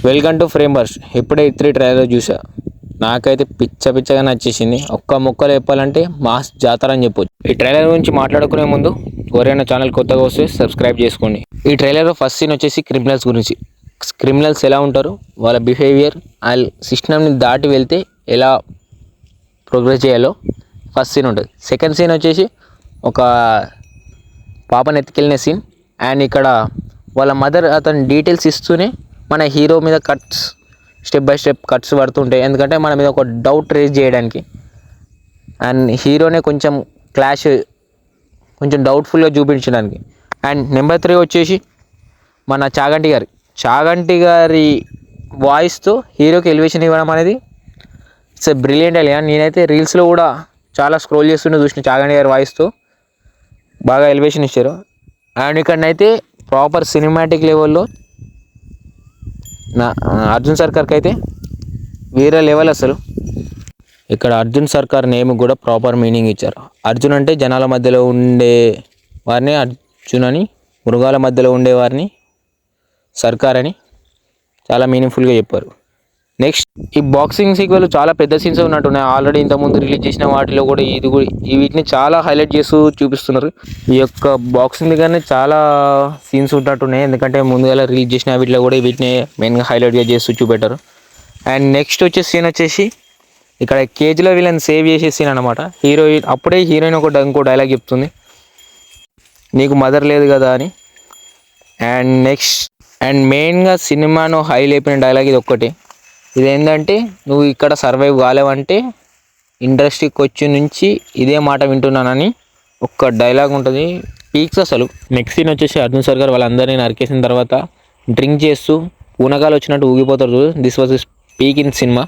Welcome to framers. ఇప్పుడే ఇత్రి trailer చూసా, నాకైతే పిచ్చగా నచ్చేసింది. ఒక్క ముక్కలు చెప్పాలంటే మాస్ జాతర అని చెప్పొచ్చు. ఈ ట్రైలర్ గురించి మాట్లాడుకునే ముందు ఎవరైనా ఛానల్ కొత్తగా వస్తే సబ్స్క్రైబ్ చేసుకోండి. ఈ ట్రైలర్లో ఫస్ట్ సీన్ వచ్చేసి క్రిమినల్స్ గురించి. క్రిమినల్స్ ఎలా ఉంటారు, వాళ్ళ బిహేవియర్, వాళ్ళ సిస్టమ్ని దాటి వెళ్తే ఎలా ప్రోగ్రెస్ చేయాలో ఫస్ట్ సీన్ ఉంటుంది. సెకండ్ సీన్ వచ్చేసి ఒక పాపను ఎత్తుకెళ్ళిన సీన్. అండ్ ఇక్కడ వాళ్ళ మదర్ అతని డీటెయిల్స్ ఇస్తూనే మన హీరో మీద cuts, step by step cuts పడుతుంటాయి. ఎందుకంటే మన మీద ఒక డౌట్ రేజ్ చేయడానికి. అండ్ హీరోనే కొంచెం క్లాష్, కొంచెం డౌట్ఫుల్గా చూపించడానికి. అండ్ నెంబర్ 3 వచ్చేసి మన చాగంటి గారి వాయిస్తో హీరోకి ఎలివేషన్ ఇవ్వడం అనేది ఇట్స్ ఎ బ్రిలియంట్ ఐడియా. నేనైతే రీల్స్లో కూడా చాలా స్క్రోల్ చేస్తుంటే చూసిన చాగంటి గారి వాయిస్తో బాగా ఎలివేషన్ ఇచ్చారు. అండ్ ఇక్కడనైతే ప్రాపర్ సినిమాటిక్ లెవెల్లో అర్జున్ సర్కార్కి అయితే వేరే లెవెల్ అసలు. ఇక్కడ అర్జున్ సర్కార్ నేమ్ కూడా ప్రాపర్ మీనింగ్ ఇచ్చారు. అర్జున్ అంటే జనాల మధ్యలో ఉండే వారిని అర్జున్ అని, మృగాల మధ్యలో ఉండేవారిని సర్కార్ అని చాలా మీనింగ్ఫుల్గా చెప్పారు. నెక్స్ట్, ఈ బాక్సింగ్ సీక్వెల్ చాలా పెద్ద సీన్స్ ఉన్నట్టున్నాయి. ఆల్రెడీ ఇంతకుముందు రిలీజ్ చేసిన వాటిలో కూడా వీటిని చాలా హైలైట్ చేస్తూ చూపిస్తున్నారు. ఈ యొక్క బాక్సింగ్ దగ్గరనే చాలా సీన్స్ ఉన్నట్టున్నాయి. ఎందుకంటే ముందుగా రిలీజ్ చేసిన వీటిలో కూడా వీటిని మెయిన్గా హైలైట్గా చేస్తూ చూపెట్టారు. అండ్ నెక్స్ట్ వచ్చే సీన్ వచ్చేసి ఇక్కడ కేజీలో వీళ్ళని సేవ్ చేసే సీన్ అనమాట. హీరోయిన్ ఇంకో డైలాగ్ చెప్తుంది, నీకు మదర్ లేదు కదా అని. అండ్ మెయిన్గా సినిమాను హై లేపిన డైలాగ్ ఇది ఒక్కటి. ఇదేంటంటే, నువ్వు ఇక్కడ సర్వైవ్ కాలేవంటే ఇండస్ట్రీకి వచ్చి నుంచి ఇదే మాట వింటున్నానని ఒక్క డైలాగ్ ఉంటుంది, పీక్స్ అసలు. నెక్స్ట్ సీన్ వచ్చేసి అర్జున్ సర్కార్ వాళ్ళందరినీ నరికేసిన తర్వాత డ్రింక్ చేస్తూ పూనకాలు వచ్చినట్టు ఊగిపోతారు. This was peak in cinema.